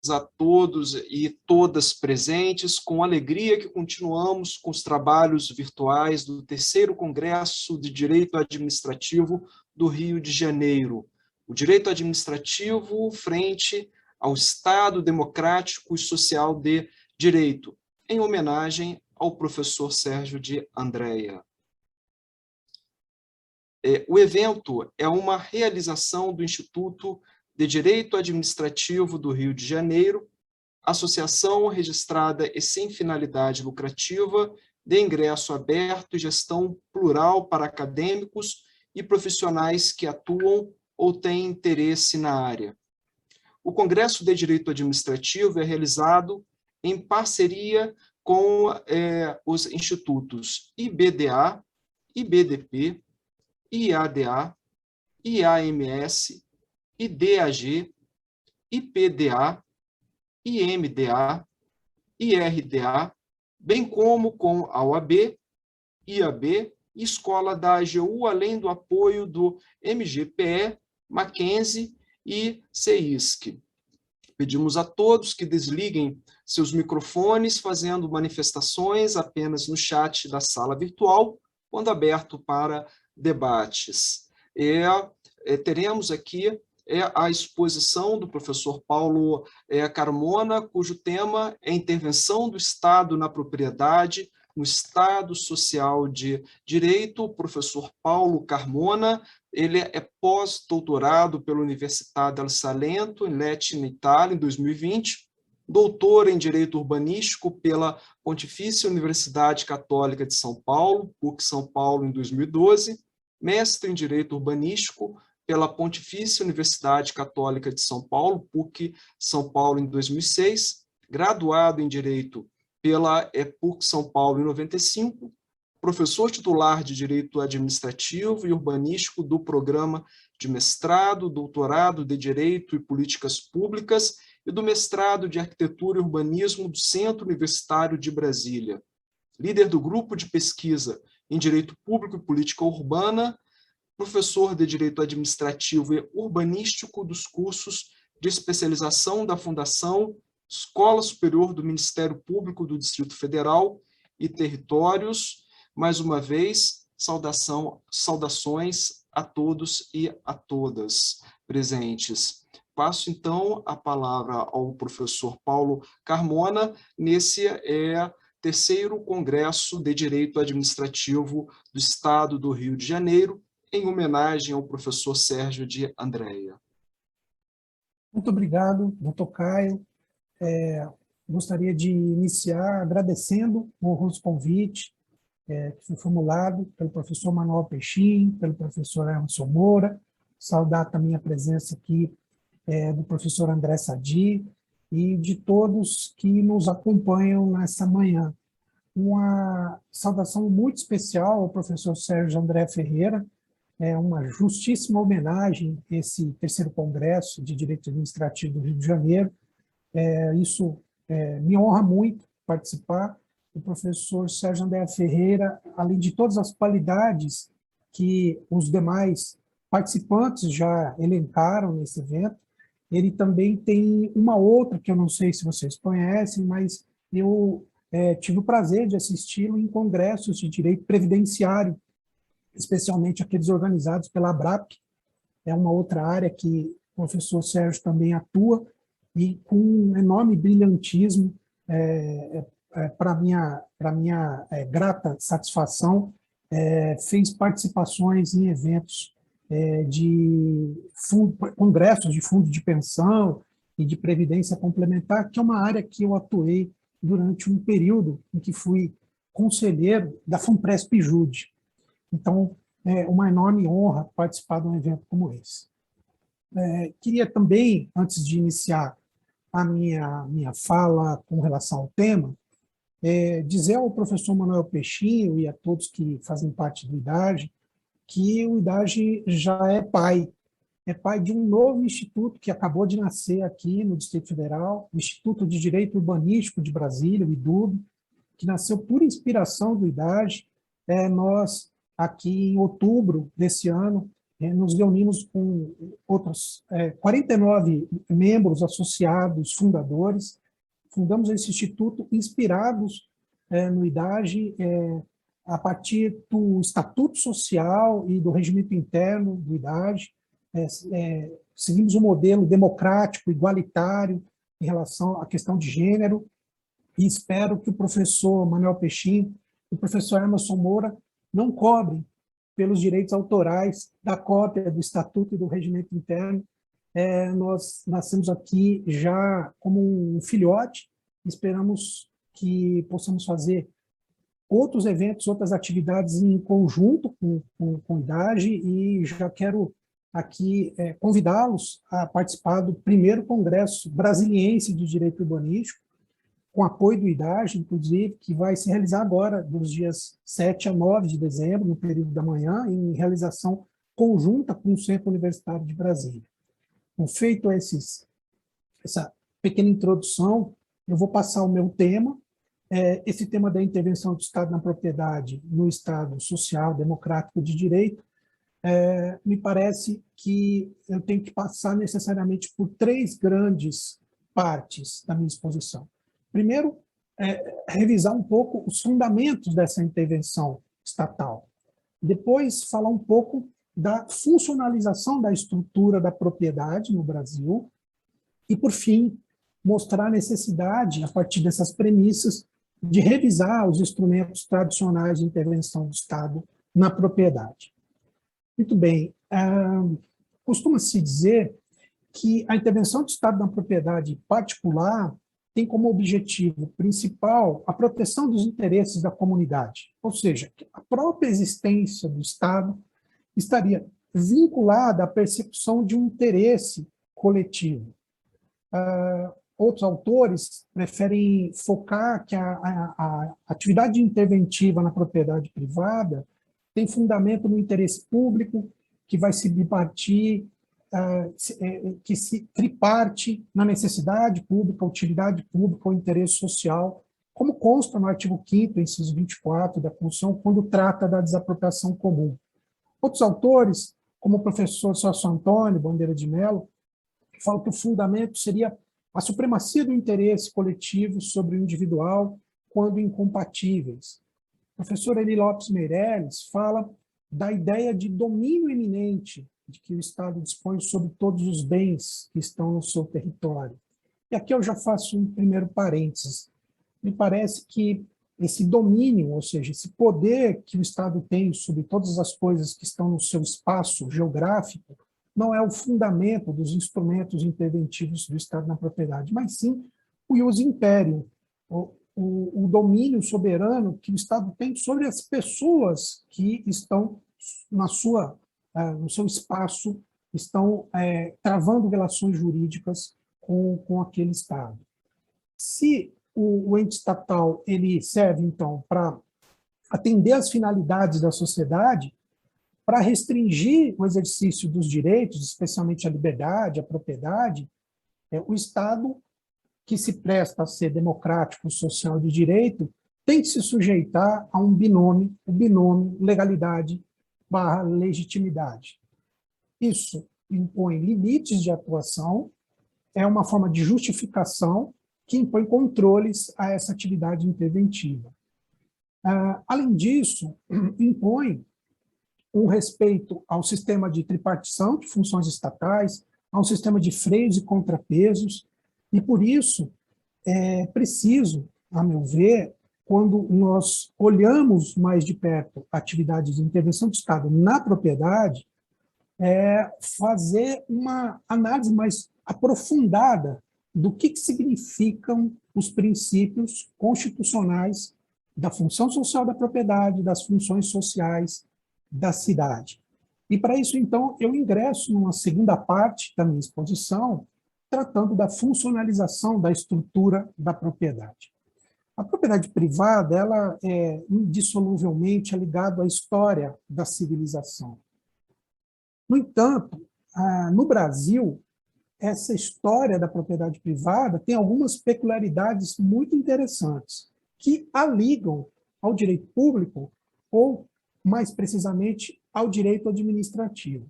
a todos e todas presentes. Com alegria que continuamos com os trabalhos virtuais do terceiro Congresso de Direito Administrativo do Rio de Janeiro. O direito administrativo frente ao Estado democrático e social de direito, em homenagem ao professor Sérgio de Andréa. O evento é uma realização do Instituto de Direito Administrativo do Rio de Janeiro, associação registrada e sem finalidade lucrativa, de ingresso aberto e gestão plural para acadêmicos e profissionais que atuam ou têm interesse na área. O Congresso de Direito Administrativo é realizado em parceria com os institutos IBDA, IBDP, IADA, IAMS, IDAG, IPDA, IMDA, IRDA, bem como com a OAB, IAB e Escola da AGU, além do apoio do MGPE, Mackenzie e CEISC. Pedimos a todos que desliguem seus microfones, fazendo manifestações apenas no chat da sala virtual, quando aberto para debates. Teremos aqui a exposição do professor Paulo Carmona, cujo tema é intervenção do Estado na propriedade, no Estado Social de Direito. O professor Paulo Carmona, ele é pós-doutorado pela Università del Salento, em Lecce, na Itália, em 2020, doutor em Direito Urbanístico pela Pontifícia Universidade Católica de São Paulo, PUC São Paulo, em 2012, mestre em Direito Urbanístico pela Pontifícia Universidade Católica de São Paulo, PUC São Paulo, em 2006, graduado em Direito pela PUC São Paulo, em 95, professor titular de Direito Administrativo e Urbanístico do Programa de Mestrado, Doutorado de Direito e Políticas Públicas e do Mestrado de Arquitetura e Urbanismo do Centro Universitário de Brasília. Líder do Grupo de Pesquisa em Direito Público e Política Urbana, professor de Direito Administrativo e Urbanístico dos cursos de especialização da Fundação Escola Superior do Ministério Público do Distrito Federal e Territórios. Mais uma vez, saudações a todos e a todas presentes. Passo, então, a palavra ao professor Paulo Carmona, nesse terceiro Congresso de Direito Administrativo do Estado do Rio de Janeiro, em homenagem ao professor Sérgio de Andréa. Muito obrigado, doutor Caio. Gostaria de iniciar agradecendo o honroso convite que foi formulado pelo professor Manuel Peixinho, pelo professor Emerson Moura, saudar também a presença aqui do professor André Sadi e de todos que nos acompanham nessa manhã. Uma saudação muito especial ao professor Sérgio André Ferreira, uma justíssima homenagem a esse terceiro Congresso de Direito Administrativo do Rio de Janeiro. Isso me honra muito participar. O professor Sérgio André Ferreira, além de todas as qualidades que os demais participantes já elencaram nesse evento, ele também tem uma outra que eu não sei se vocês conhecem, mas eu tive o prazer de assisti-lo em congressos de direito previdenciário, especialmente aqueles organizados pela ABRAP. É uma outra área que o professor Sérgio também atua, e com um enorme brilhantismo, para minha grata satisfação, fez participações em eventos de congressos de fundo de pensão e de previdência complementar, que é uma área que eu atuei durante um período em que fui conselheiro da FUNPRESP-JUDE. Então, é uma enorme honra participar de um evento como esse. Queria também, antes de iniciar a minha fala com relação ao tema, dizer ao professor Manuel Peixinho e a todos que fazem parte do IDAGE, que o IDAGE já é pai de um novo instituto que acabou de nascer aqui no Distrito Federal, o Instituto de Direito Urbanístico de Brasília, o IDUB, que nasceu por inspiração do IDAGE. Nós, aqui em outubro desse ano, nos reunimos com outros 49 membros associados, fundadores, fundamos esse instituto inspirados no IDAGE, a partir do Estatuto Social e do regimento interno do IDAGE. Seguimos um modelo democrático, igualitário, em relação à questão de gênero, e espero que o professor Manuel Pechin e o professor Emerson Moura não cobrem pelos direitos autorais da cópia do Estatuto e do regimento interno. Nós nascemos aqui já como um filhote, esperamos que possamos fazer outros eventos, outras atividades em conjunto com o IDAGE, e já quero aqui convidá-los a participar do primeiro Congresso Brasiliense de Direito Urbanístico, com apoio do IDAGE, inclusive, que vai se realizar agora, dos dias 7 a 9 de dezembro, no período da manhã, em realização conjunta com o Centro Universitário de Brasília. Então, feito essa pequena introdução, eu vou passar o meu tema. Esse tema da intervenção do Estado na propriedade no Estado social, democrático de direito, me parece que eu tenho que passar necessariamente por 3 grandes partes da minha exposição. Primeiro, revisar um pouco os fundamentos dessa intervenção estatal. Depois, falar um pouco da funcionalização da estrutura da propriedade no Brasil. E, por fim, mostrar a necessidade, a partir dessas premissas, de revisar os instrumentos tradicionais de intervenção do Estado na propriedade. Muito bem, costuma-se dizer que a intervenção do Estado na propriedade particular tem como objetivo principal a proteção dos interesses da comunidade, ou seja, a própria existência do Estado estaria vinculada à persecução de um interesse coletivo. Outros autores preferem focar que a atividade interventiva na propriedade privada tem fundamento no interesse público, que vai se bipartir, que se triparte na necessidade pública, utilidade pública ou interesse social, como consta no artigo 5º, inciso 24 da Constituição, quando trata da desapropriação comum. Outros autores, como o professor Celso Antônio Bandeira de Mello, falam que o fundamento seria a supremacia do interesse coletivo sobre o individual quando incompatíveis. O professor Eli Lopes Meirelles fala da ideia de domínio eminente de que o Estado dispõe sobre todos os bens que estão no seu território. E aqui eu já faço um primeiro parênteses. Me parece que esse domínio, ou seja, esse poder que o Estado tem sobre todas as coisas que estão no seu espaço geográfico, não é o fundamento dos instrumentos interventivos do Estado na propriedade, mas sim o ius imperium, o domínio soberano que o Estado tem sobre as pessoas que estão no seu espaço, estão travando relações jurídicas com aquele Estado. Se o ente estatal ele serve, então, para atender às finalidades da sociedade, para restringir o exercício dos direitos, especialmente a liberdade, a propriedade, o Estado, que se presta a ser democrático, social de direito, tem que se sujeitar a um binômio, o binômio legalidade/legitimidade. Isso impõe limites de atuação, é uma forma de justificação que impõe controles a essa atividade interventiva. Além disso, impõe um respeito ao sistema de tripartição de funções estatais, a um sistema de freios e contrapesos, e por isso é preciso, a meu ver, quando nós olhamos mais de perto atividades de intervenção do Estado na propriedade, fazer uma análise mais aprofundada do que significam os princípios constitucionais da função social da propriedade, das funções sociais da cidade. E para isso, então, eu ingresso numa segunda parte da minha exposição, tratando da funcionalização da estrutura da propriedade. A propriedade privada, ela é indissoluvelmente ligada à história da civilização. No entanto, no Brasil, essa história da propriedade privada tem algumas peculiaridades muito interessantes, que a ligam ao direito público ou, mais precisamente, ao direito administrativo.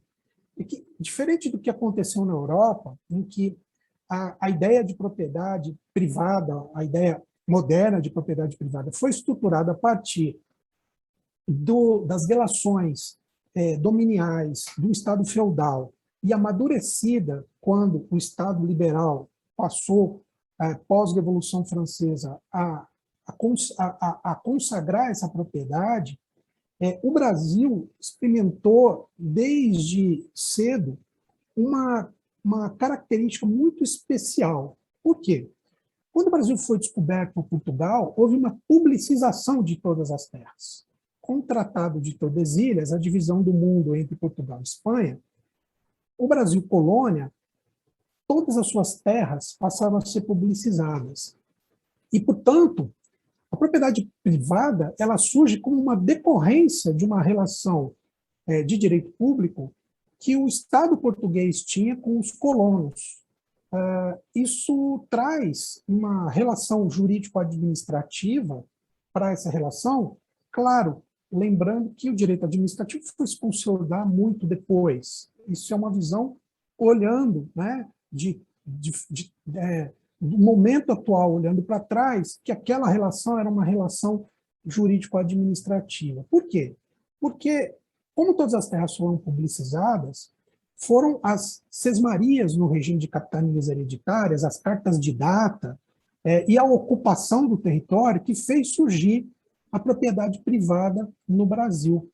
é que, diferente do que aconteceu na Europa, em que a ideia de propriedade privada, a ideia moderna de propriedade privada, foi estruturada a partir das relações dominiais do Estado feudal e amadurecida quando o Estado liberal passou, pós-Revolução Francesa, a consagrar essa propriedade, o Brasil experimentou, desde cedo, uma característica muito especial. Por quê? Quando o Brasil foi descoberto por Portugal, houve uma publicização de todas as terras. Com o Tratado de Tordesilhas, a divisão do mundo entre Portugal e Espanha, o Brasil colônia, todas as suas terras passaram a ser publicizadas. E, portanto, a propriedade privada ela surge como uma decorrência de uma relação de direito público que o Estado português tinha com os colonos. Isso traz uma relação jurídico-administrativa para essa relação, claro, lembrando que o direito administrativo foi se consolidar muito depois. Isso é uma visão olhando, né, do momento atual, olhando para trás, que aquela relação era uma relação jurídico-administrativa. Por quê? Porque, como todas as terras foram publicizadas, foram as sesmarias no regime de capitanias hereditárias, as cartas de data e a ocupação do território que fez surgir a propriedade privada no Brasil.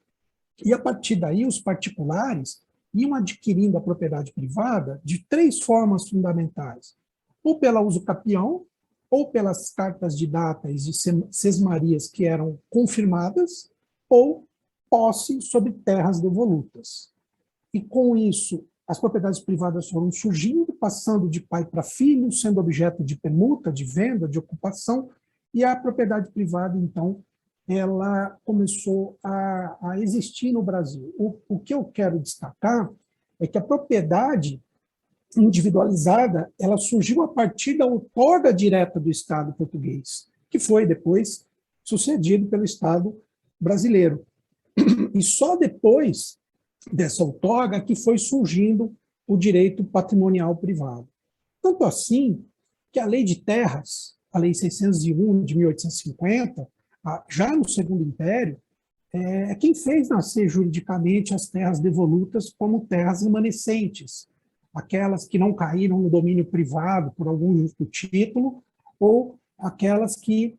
E, a partir daí, os particulares iam adquirindo a propriedade privada de 3 formas fundamentais: ou pela uso capião, ou pelas cartas de datas e sesmarias que eram confirmadas, ou posse sobre terras devolutas. E, com isso, as propriedades privadas foram surgindo, passando de pai para filho, sendo objeto de permuta, de venda, de ocupação, e a propriedade privada, então, ela começou a existir no Brasil. O que eu quero destacar é que a propriedade individualizada ela surgiu a partir da outorga direta do Estado português, que foi depois sucedido pelo Estado brasileiro. E só depois dessa outorga que foi surgindo o direito patrimonial privado. Tanto assim que a Lei de Terras, a Lei 601 de 1850, já no Segundo Império, é quem fez nascer juridicamente as terras devolutas como terras remanescentes, aquelas que não caíram no domínio privado por algum justo título, ou aquelas que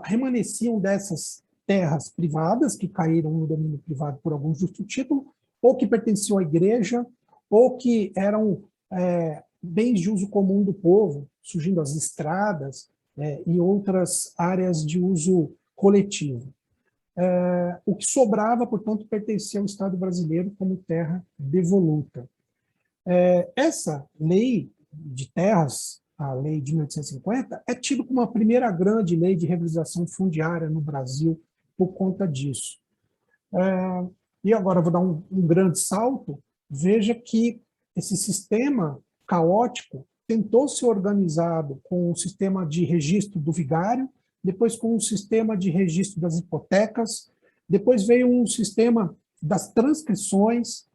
remanesciam dessas terras privadas, que caíram no domínio privado por algum justo título, ou que pertenciam à igreja, ou que eram bens de uso comum do povo, surgindo as estradas e outras áreas de uso coletivo. O que sobrava, portanto, pertencia ao Estado brasileiro como terra devoluta. Essa lei de terras, a lei de 1850, é tida como a primeira grande lei de regularização fundiária no Brasil por conta disso. E agora vou dar um grande salto. Veja que esse sistema caótico tentou ser organizado com o sistema de registro do vigário, depois com o sistema de registro das hipotecas, depois veio um sistema das transcrições,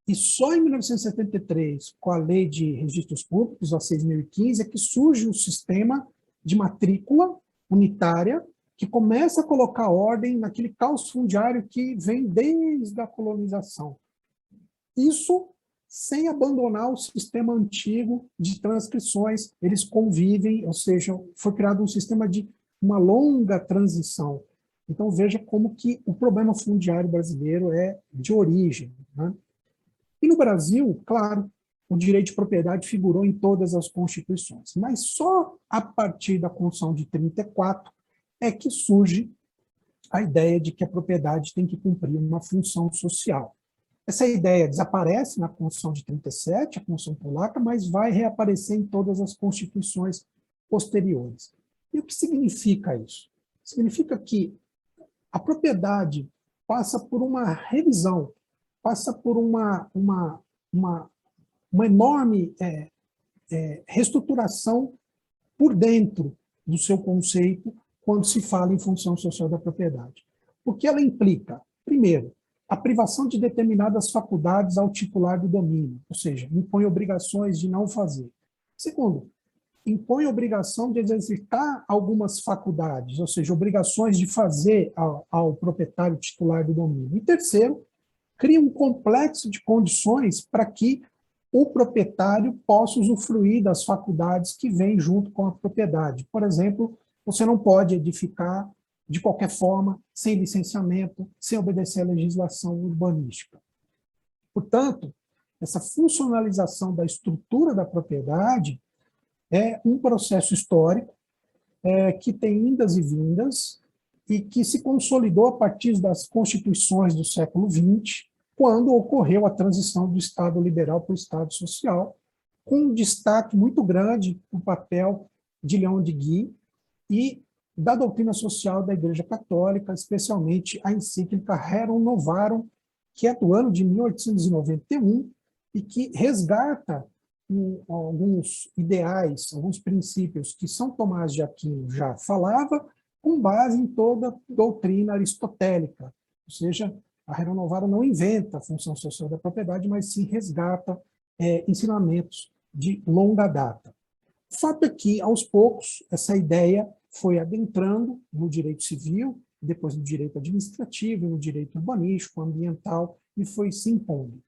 e só em 1973, com a Lei de Registros Públicos, a 6.015, é que surge o sistema de matrícula unitária, que começa a colocar ordem naquele caos fundiário que vem desde a colonização. Isso sem abandonar o sistema antigo de transcrições, eles convivem, ou seja, foi criado um sistema de uma longa transição. Então, veja como que o problema fundiário brasileiro é de origem, né? E no Brasil, claro, o direito de propriedade figurou em todas as constituições, mas só a partir da Constituição de 34 é que surge a ideia de que a propriedade tem que cumprir uma função social. Essa ideia desaparece na Constituição de 37, a Constituição Polaca, mas vai reaparecer em todas as constituições posteriores. E o que significa isso? Significa que a propriedade passa por uma revisão, passa por uma enorme reestruturação por dentro do seu conceito quando se fala em função social da propriedade. Porque ela implica, primeiro, a privação de determinadas faculdades ao titular do domínio, ou seja, impõe obrigações de não fazer. Segundo, impõe obrigação de exercitar algumas faculdades, ou seja, obrigações de fazer ao proprietário titular do domínio. E terceiro, cria um complexo de condições para que o proprietário possa usufruir das faculdades que vêm junto com a propriedade. Por exemplo, você não pode edificar de qualquer forma, sem licenciamento, sem obedecer à legislação urbanística. Portanto, essa funcionalização da estrutura da propriedade é um processo histórico que tem indas e vindas e que se consolidou a partir das constituições do século XX, quando ocorreu a transição do Estado liberal para o Estado social, com um destaque muito grande no papel de Leão de Guy e da doutrina social da Igreja Católica, especialmente a encíclica Rerum Novarum, que é do ano de 1891 e que resgata alguns ideais, alguns princípios que São Tomás de Aquino já falava, com base em toda a doutrina aristotélica. Ou seja, a Rerum Novarum não inventa a função social da propriedade, mas sim resgata ensinamentos de longa data. O fato é que, aos poucos, essa ideia foi adentrando no direito civil, depois no direito administrativo, no direito urbanístico, ambiental, e foi se impondo.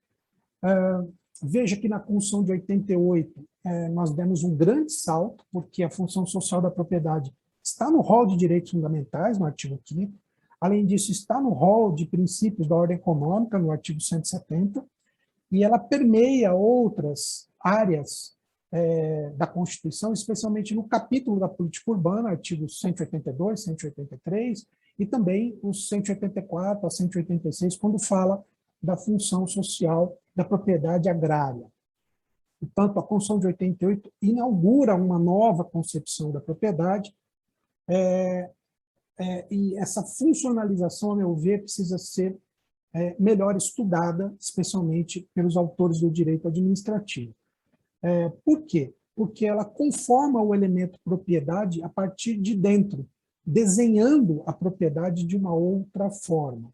Veja que na Constituição de 88 nós demos um grande salto, porque a função social da propriedade está no rol de direitos fundamentais, no artigo 5º, além disso está no rol de princípios da ordem econômica, no artigo 170, e ela permeia outras áreas da Constituição, especialmente no capítulo da política urbana, artigos 182, 183, e também os 184 a 186, quando fala da função social da propriedade agrária. Portanto, a Constituição de 88 inaugura uma nova concepção da propriedade, e essa funcionalização, a meu ver, precisa ser melhor estudada, especialmente pelos autores do direito administrativo. Por quê? Porque ela conforma o elemento propriedade a partir de dentro, desenhando a propriedade de uma outra forma.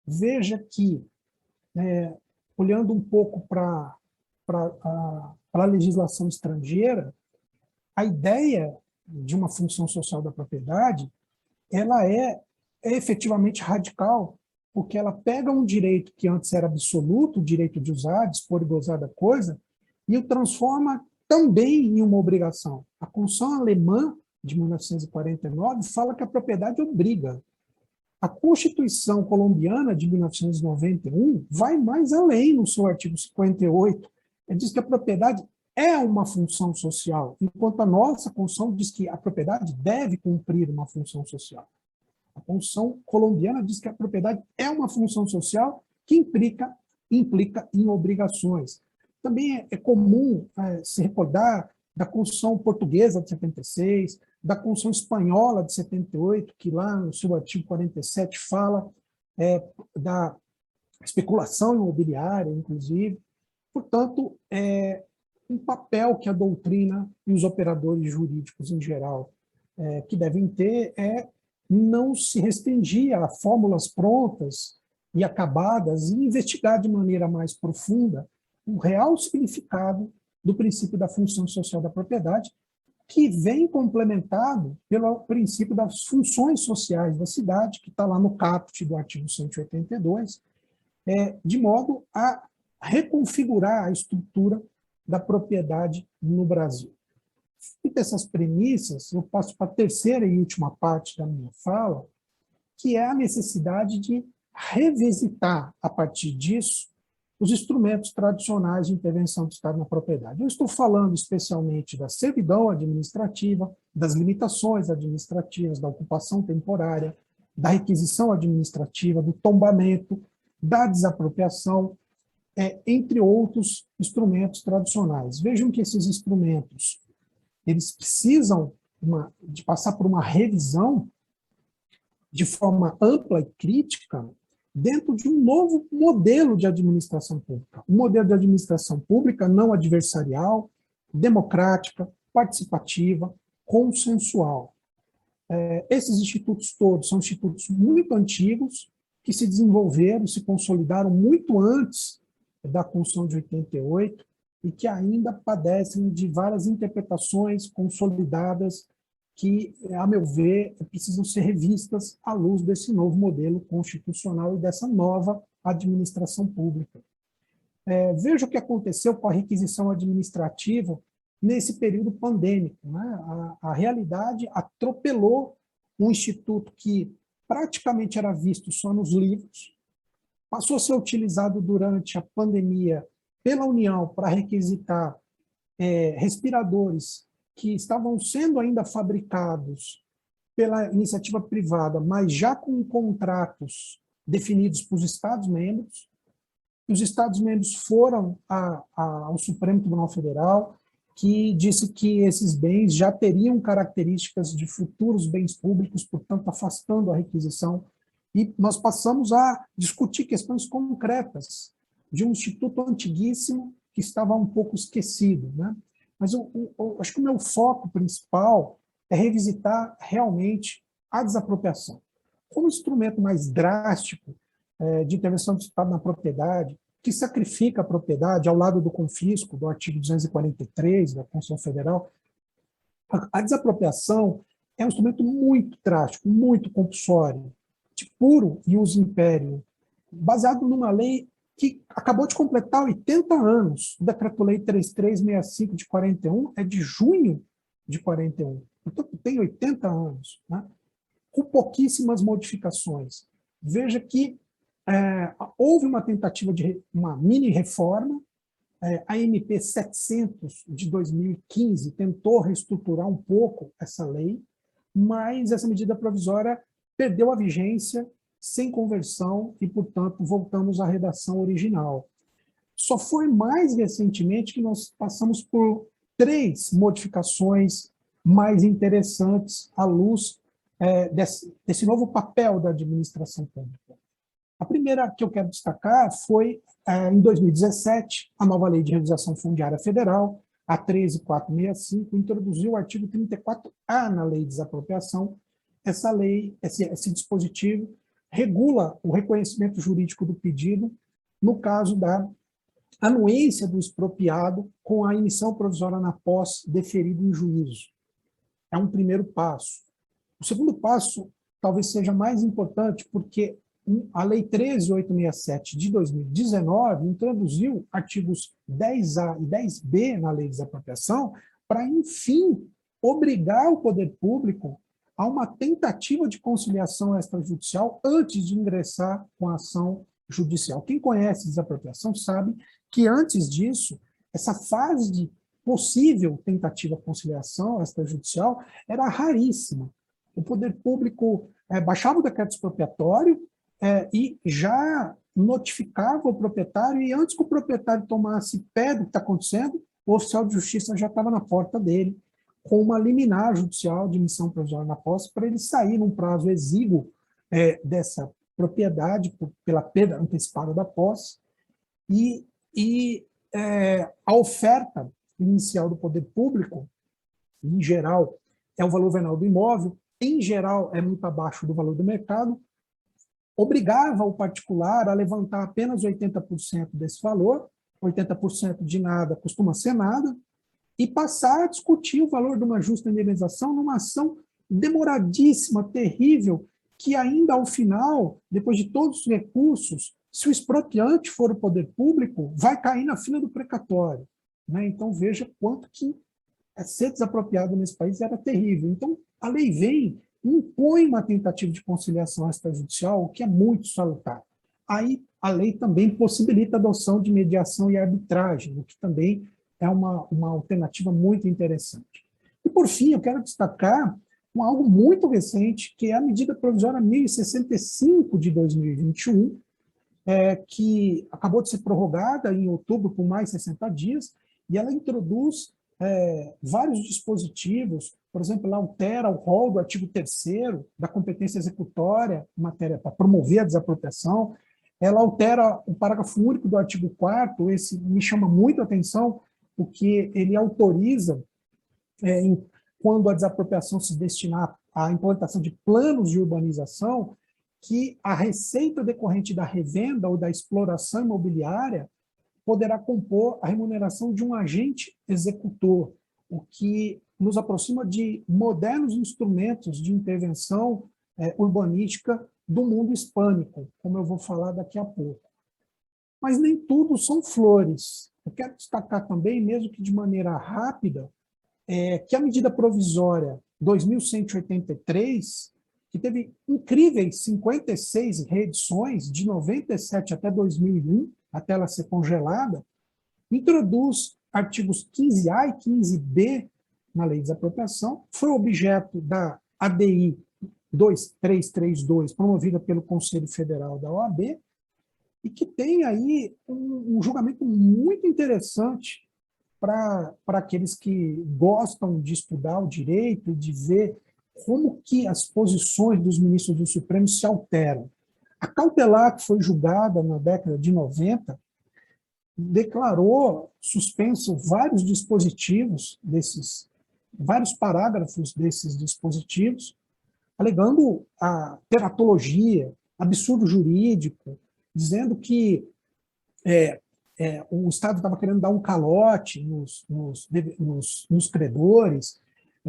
Veja que, olhando um pouco para a legislação estrangeira, a ideia de uma função social da propriedade, ela é efetivamente radical, porque ela pega um direito que antes era absoluto, o direito de usar, dispor e gozar da coisa, e o transforma também em uma obrigação. A Constituição alemã, de 1949, fala que a propriedade obriga. A Constituição colombiana, de 1991, vai mais além no seu artigo 58. Ele diz que a propriedade é uma função social, enquanto a nossa Constituição diz que a propriedade deve cumprir uma função social. A Constituição colombiana diz que a propriedade é uma função social que implica em obrigações. Também é comum se recordar da Constituição portuguesa de 76, da Constituição espanhola de 78, que lá no seu artigo 47 fala da especulação imobiliária, inclusive. Portanto, um papel que a doutrina e os operadores jurídicos em geral que devem ter é não se restringir a fórmulas prontas e acabadas e investigar de maneira mais profunda o real significado do princípio da função social da propriedade, que vem complementado pelo princípio das funções sociais da cidade, que está lá no caput do artigo 182, de modo a reconfigurar a estrutura da propriedade no Brasil. Feitas essas premissas, eu passo para a terceira e última parte da minha fala, que é a necessidade de revisitar, a partir disso, os instrumentos tradicionais de intervenção do Estado na propriedade. Eu estou falando especialmente da servidão administrativa, das limitações administrativas, da ocupação temporária, da requisição administrativa, do tombamento, da desapropriação, entre outros instrumentos tradicionais. Vejam que esses instrumentos eles precisam de passar por uma revisão de forma ampla e crítica dentro de um novo modelo de administração pública. Um modelo de administração pública não adversarial, democrática, participativa, consensual. Esses institutos todos são institutos muito antigos, que se desenvolveram, se consolidaram muito antes da Constituição de 88 e que ainda padecem de várias interpretações consolidadas que, a meu ver, precisam ser revistas à luz desse novo modelo constitucional e dessa nova administração pública. Veja o que aconteceu com a requisição administrativa nesse período pandêmico, né? A realidade atropelou um instituto que praticamente era visto só nos livros, passou a ser utilizado durante a pandemia pela União para requisitar respiradores que estavam sendo ainda fabricados pela iniciativa privada, mas já com contratos definidos para os Estados-membros. Os Estados-membros foram ao Supremo Tribunal Federal, que disse que esses bens já teriam características de futuros bens públicos, portanto, afastando a requisição. E nós passamos a discutir questões concretas de um instituto antiguíssimo que estava um pouco esquecido, né? Mas acho que o meu foco principal é revisitar realmente a desapropriação como instrumento mais drástico de intervenção do Estado na propriedade, que sacrifica a propriedade ao lado do confisco, do artigo 243 da Constituição Federal. A desapropriação é um instrumento muito drástico, muito compulsório, de puro ius imperium, baseado numa lei que acabou de completar 80 anos. O Decreto-Lei 3365 de 41 é de junho de 41. Portanto, tem 80 anos, né? Com pouquíssimas modificações. Veja que houve uma tentativa de uma mini-reforma, a MP 700 de 2015 tentou reestruturar um pouco essa lei, mas essa medida provisória perdeu a vigência sem conversão e, portanto, voltamos à redação original. Só foi mais recentemente que nós passamos por 3 modificações mais interessantes à luz desse novo papel da administração pública. A primeira que eu quero destacar foi, em 2017, a nova Lei de Realização Fundiária Federal, a 13465, introduziu o artigo 34A na Lei de Desapropriação. Essa lei, esse dispositivo, regula o reconhecimento jurídico do pedido no caso da anuência do expropriado com a emissão provisória na posse deferida em juízo. É um primeiro passo. O segundo passo talvez seja mais importante, porque a Lei 13.867 de 2019 introduziu artigos 10A e 10B na Lei de Desapropriação para, enfim, obrigar o poder público a uma tentativa de conciliação extrajudicial antes de ingressar com a ação judicial. Quem conhece desapropriação sabe que, antes disso, essa fase de possível tentativa de conciliação extrajudicial era raríssima. O poder público baixava o decreto expropriatório e já notificava o proprietário, e antes que o proprietário tomasse pé do que está acontecendo, o oficial de justiça já estava na porta dele, com uma liminar judicial de emissão provisória na posse, para ele sair num prazo exíguo dessa propriedade, pela perda antecipada da posse, e a oferta inicial do poder público, em geral, é o valor venal do imóvel, em geral é muito abaixo do valor do mercado, obrigava o particular a levantar apenas 80% desse valor, 80% de nada costuma ser nada, e passar a discutir o valor de uma justa indenização numa ação demoradíssima, terrível, que ainda ao final, depois de todos os recursos, se o expropriante for o poder público, vai cair na fila do precatório, né? Então veja quanto que ser desapropriado nesse país era terrível. Então a lei vem e impõe uma tentativa de conciliação extrajudicial, o que é muito salutar. Aí a lei também possibilita a adoção de mediação e arbitragem, o que também é uma alternativa muito interessante. E, por fim, eu quero destacar algo muito recente, que é a medida provisória 1065 de 2021, que acabou de ser prorrogada em outubro por mais 60 dias, e ela introduz vários dispositivos, por exemplo, ela altera o rol do artigo 3º da competência executória em matéria para promover a desapropriação, ela altera o parágrafo único do artigo 4º, esse me chama muito a atenção, porque ele autoriza, quando a desapropriação se destinar à implantação de planos de urbanização, que a receita decorrente da revenda ou da exploração imobiliária poderá compor a remuneração de um agente executor, o que nos aproxima de modernos instrumentos de intervenção urbanística do mundo hispânico, como eu vou falar daqui a pouco. Mas nem tudo são flores. Eu quero destacar também, mesmo que de maneira rápida, que a medida provisória 2183, que teve incríveis 56 reedições, de 97 até 2001, até ela ser congelada, introduz artigos 15A e 15B na Lei de Desapropriação, foi objeto da ADI 2332, promovida pelo Conselho Federal da OAB, e que tem aí um julgamento muito interessante para aqueles que gostam de estudar o direito e de ver como que as posições dos ministros do Supremo se alteram. A cautelar, que foi julgada na década de 90, declarou suspenso vários dispositivos vários parágrafos desses dispositivos, alegando a teratologia, absurdo jurídico, dizendo que o Estado estava querendo dar um calote nos credores.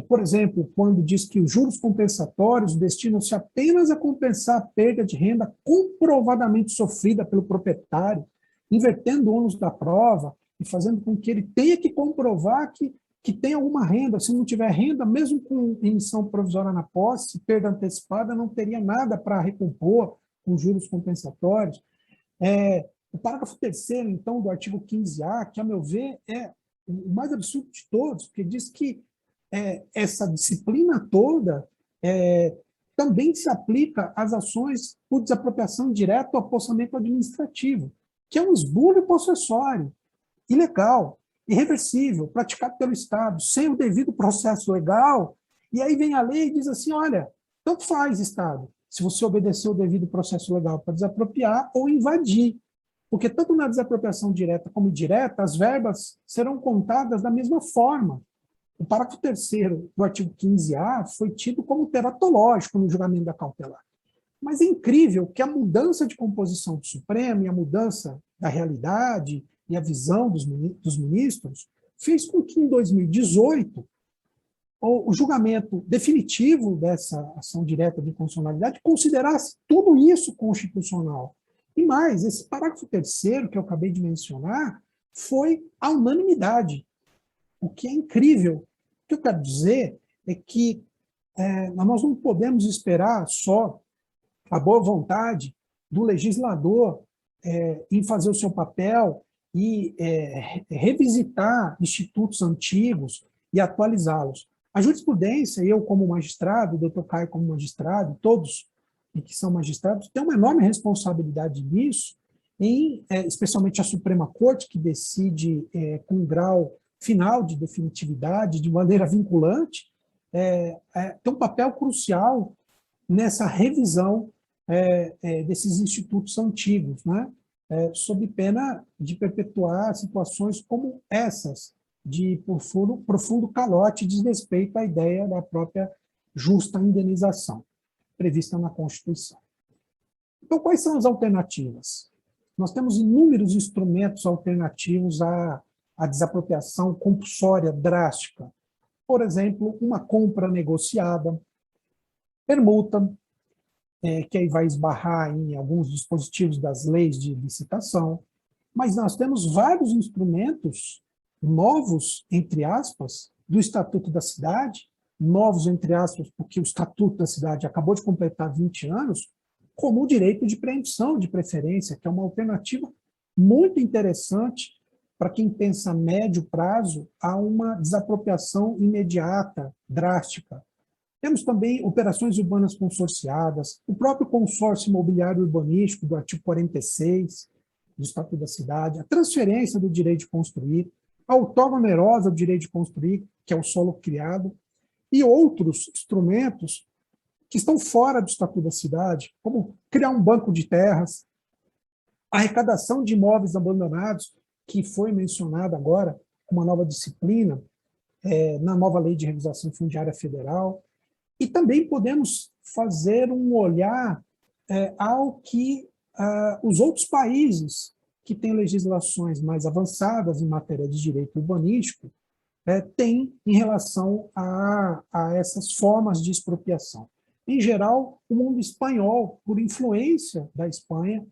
Por exemplo, quando diz que os juros compensatórios destinam-se apenas a compensar a perda de renda comprovadamente sofrida pelo proprietário, invertendo o ônus da prova e fazendo com que ele tenha que comprovar que tem alguma renda. Se não tiver renda, mesmo com emissão provisória na posse, perda antecipada, não teria nada para recompor com juros compensatórios. O parágrafo 3º, então, do artigo 15A, que, a meu ver, é o mais absurdo de todos, porque diz que essa disciplina toda também se aplica às ações por desapropriação direta ou apossamento administrativo, que é um esbulho possessório, ilegal, irreversível, praticado pelo Estado, sem o devido processo legal, e aí vem a lei e diz assim, olha, tanto faz, Estado, se você obedecer o devido processo legal para desapropriar ou invadir, porque tanto na desapropriação direta como indireta, as verbas serão contadas da mesma forma. O parágrafo 3º do artigo 15A foi tido como teratológico no julgamento da cautelar. Mas é incrível que a mudança de composição do Supremo e a mudança da realidade e a visão dos ministros fez com que, em 2018, o julgamento definitivo dessa ação direta de inconstitucionalidade considerasse tudo isso constitucional. E mais, esse parágrafo 3º, que eu acabei de mencionar, foi a unanimidade, o que é incrível. O que eu quero dizer é que nós não podemos esperar só a boa vontade do legislador em fazer o seu papel e revisitar institutos antigos e atualizá-los. A jurisprudência, eu como magistrado, o doutor Caio como magistrado, todos que são magistrados, têm uma enorme responsabilidade nisso, especialmente a Suprema Corte, que decide com um grau final de definitividade, de maneira vinculante, tem um papel crucial nessa revisão desses institutos antigos, né? Sob pena de perpetuar situações como essas, de profundo calote e desrespeito à ideia da própria justa indenização, prevista na Constituição. Então, quais são as alternativas? Nós temos inúmeros instrumentos alternativos à desapropriação compulsória drástica. Por exemplo, uma compra negociada, permuta, que aí vai esbarrar em alguns dispositivos das leis de licitação, mas nós temos vários instrumentos novos, entre aspas, do Estatuto da Cidade, novos, entre aspas, porque o Estatuto da Cidade acabou de completar 20 anos, como o direito de preempção de preferência, que é uma alternativa muito interessante para quem pensa a médio prazo a uma desapropriação imediata, drástica. Temos também operações urbanas consorciadas, o próprio consórcio imobiliário urbanístico do artigo 46 do Estatuto da Cidade, a transferência do direito de construir, a outorga onerosa do direito de construir, que é o solo criado, e outros instrumentos que estão fora do Estatuto da Cidade, como criar um banco de terras, a arrecadação de imóveis abandonados, que foi mencionada agora, uma nova disciplina, na nova Lei de Revisação Fundiária Federal, e também podemos fazer um olhar ao que os outros países que têm legislações mais avançadas em matéria de direito urbanístico têm em relação a essas formas de expropriação. Em geral, o mundo espanhol, por influência da Espanha,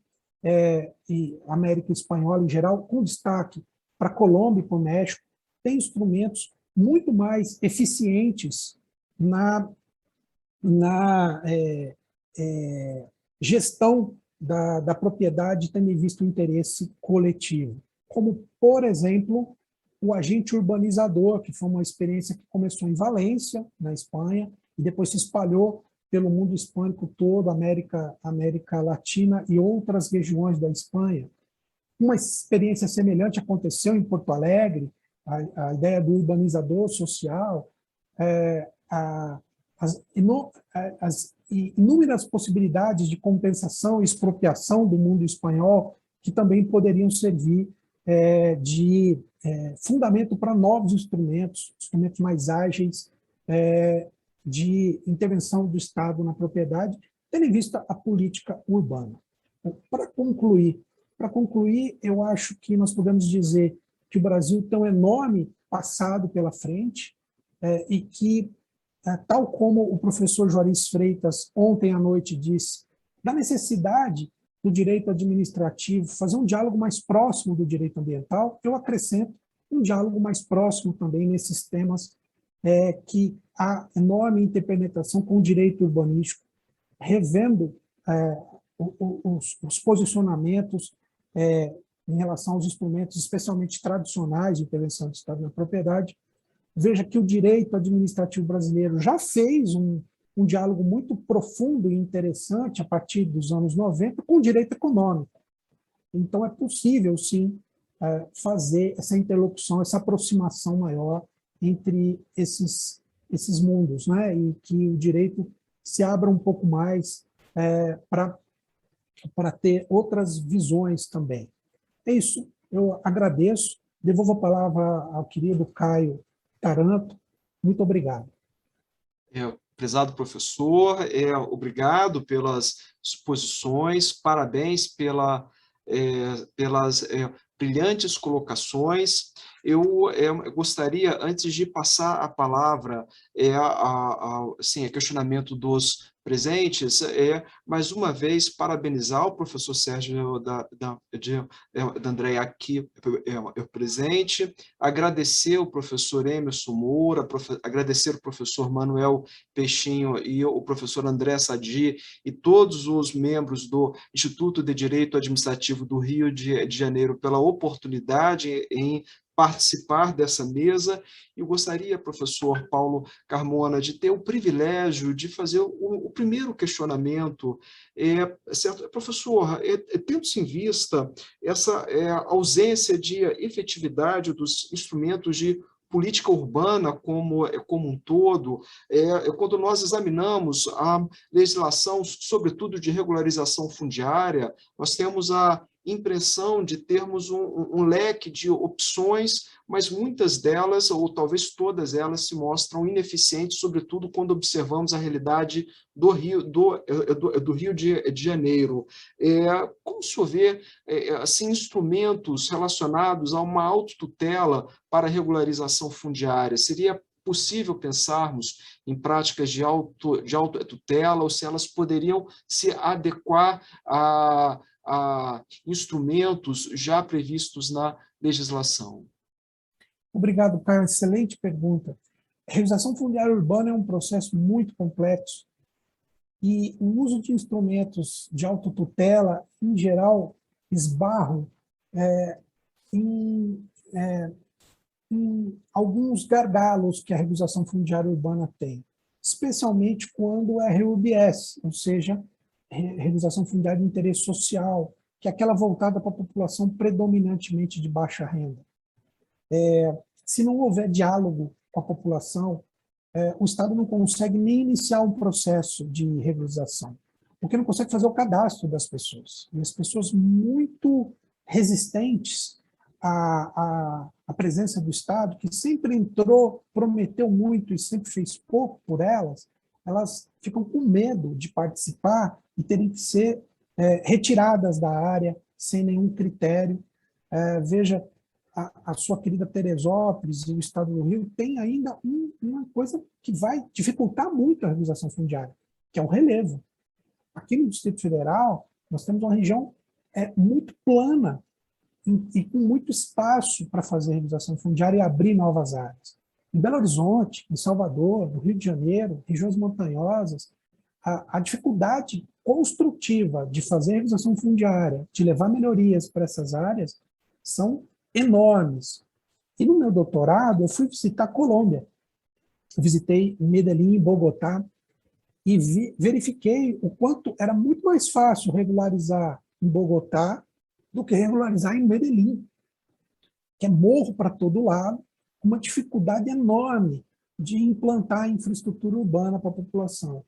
e América Espanhola em geral, com destaque para a Colômbia e para o México, tem instrumentos muito mais eficientes na gestão da propriedade, tendo em vista o interesse coletivo, como, por exemplo, o agente urbanizador, que foi uma experiência que começou em Valência, na Espanha, e depois se espalhou pelo mundo hispânico todo, América Latina e outras regiões da Espanha. Uma experiência semelhante aconteceu em Porto Alegre, a ideia do urbanizador social, as inúmeras possibilidades de compensação e expropriação do mundo espanhol, que também poderiam servir de fundamento para novos instrumentos mais ágeis de intervenção do Estado na propriedade, tendo em vista a política urbana. Para concluir, eu acho que nós podemos dizer que o Brasil tem um enorme passado pela frente e que, tal como o professor Juarez Freitas ontem à noite disse, da necessidade do direito administrativo fazer um diálogo mais próximo do direito ambiental, eu acrescento um diálogo mais próximo também nesses temas que há enorme interpenetração com o direito urbanístico, revendo os posicionamentos em relação aos instrumentos especialmente tradicionais de intervenção do Estado na propriedade. Veja que o direito administrativo brasileiro já fez um diálogo muito profundo e interessante a partir dos anos 90 com o direito econômico. Então, é possível, sim, fazer essa interlocução, essa aproximação maior entre esses mundos, né? E que o direito se abra um pouco mais para ter outras visões também. É isso, eu agradeço, devolvo a palavra ao querido Caio Taranto. Muito obrigado. Prezado professor, obrigado pelas exposições, parabéns pelas brilhantes colocações. Eu gostaria, antes de passar a palavra a questionamento dos presentes, mais uma vez parabenizar o professor Sérgio da Andréa aqui presente, agradecer o professor Emerson Moura, agradecer o professor Manuel Peixinho e o professor André Sadi e todos os membros do Instituto de Direito Administrativo do Rio de Janeiro pela oportunidade em participar dessa mesa. Eu gostaria, professor Paulo Carmona, de ter o privilégio de fazer o primeiro questionamento. Certo? Professor, tendo-se em vista essa ausência de efetividade dos instrumentos de política urbana como um todo, quando nós examinamos a legislação, sobretudo de regularização fundiária, nós temos a impressão de termos um leque de opções, mas muitas delas, ou talvez todas elas, se mostram ineficientes, sobretudo quando observamos a realidade do Rio de Janeiro. Como o senhor vê assim, instrumentos relacionados a uma autotutela para a regularização fundiária? Seria possível pensarmos em práticas de autotutela, ou se elas poderiam se adequar a instrumentos já previstos na legislação? Obrigado, Caio. Excelente pergunta. A regularização fundiária urbana é um processo muito complexo e o uso de instrumentos de autotutela, em geral, esbarram em alguns gargalos que a regularização fundiária urbana tem, especialmente quando é RUBS, ou seja, regularização fundiária de interesse social, que é aquela voltada para a população predominantemente de baixa renda. Se não houver diálogo com a população, o Estado não consegue nem iniciar um processo de regularização, porque não consegue fazer o cadastro das pessoas. E as pessoas muito resistentes à presença do Estado, que sempre entrou, prometeu muito e sempre fez pouco por elas ficam com medo de participar e teriam que ser retiradas da área sem nenhum critério. Veja, a sua querida Teresópolis e o estado do Rio tem ainda uma coisa que vai dificultar muito a regularização fundiária, que é o relevo. Aqui no Distrito Federal, nós temos uma região muito plana e com muito espaço para fazer regularização fundiária e abrir novas áreas. Em Belo Horizonte, em Salvador, no Rio de Janeiro, regiões montanhosas, a dificuldade construtiva de fazer regularização fundiária, de levar melhorias para essas áreas, são enormes. E no meu doutorado, eu fui visitar a Colômbia. Eu visitei Medellín, Bogotá, e verifiquei o quanto era muito mais fácil regularizar em Bogotá do que regularizar em Medellín, que é morro para todo lado, uma dificuldade enorme de implantar infraestrutura urbana para a população.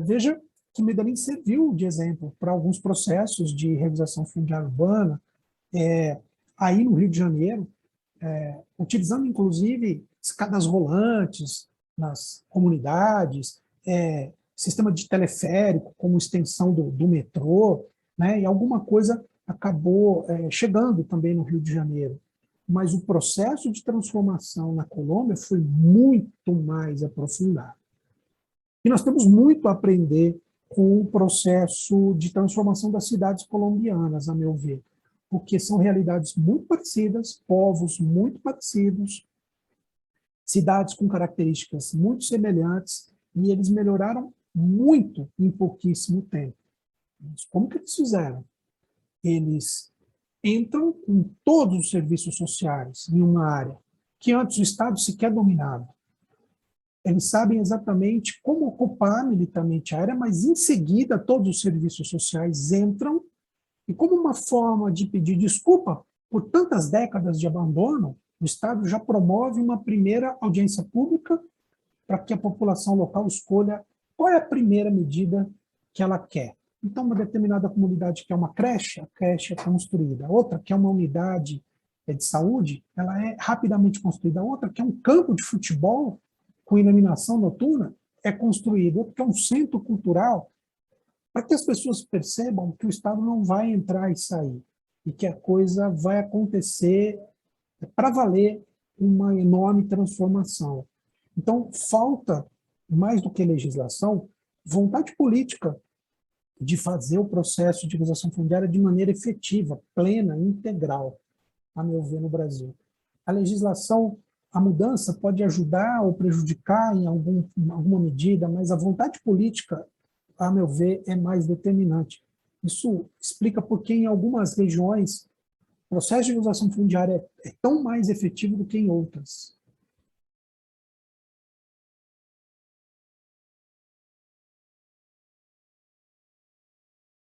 Veja que Medellín serviu de exemplo para alguns processos de regularização fundiária urbana, aí no Rio de Janeiro, utilizando inclusive escadas rolantes nas comunidades, sistema de teleférico como extensão do metrô, né, e alguma coisa acabou chegando também no Rio de Janeiro. Mas o processo de transformação na Colômbia foi muito mais aprofundado. E nós temos muito a aprender com o processo de transformação das cidades colombianas, a meu ver, porque são realidades muito parecidas, povos muito parecidos, cidades com características muito semelhantes, e eles melhoraram muito em pouquíssimo tempo. Mas como que eles fizeram? Eles entram com todos os serviços sociais em uma área que antes o Estado sequer dominava. Eles sabem exatamente como ocupar militarmente a área, mas em seguida todos os serviços sociais entram e, como uma forma de pedir desculpa por tantas décadas de abandono, o Estado já promove uma primeira audiência pública para que a população local escolha qual é a primeira medida que ela quer. Então, uma determinada comunidade quer uma creche, a creche é construída. Outra quer uma unidade de saúde, ela é rapidamente construída. Outra quer um campo de futebol com iluminação noturna, é construído. Outra quer um centro cultural, para que as pessoas percebam que o Estado não vai entrar e sair, e que a coisa vai acontecer para valer uma enorme transformação. Então, falta, mais do que legislação, vontade política de fazer o processo de regularização fundiária de maneira efetiva, plena, integral, a meu ver, no Brasil. A legislação, a mudança pode ajudar ou prejudicar em alguma medida, mas a vontade política, a meu ver, é mais determinante. Isso explica por que em algumas regiões o processo de regularização fundiária é tão mais efetivo do que em outras.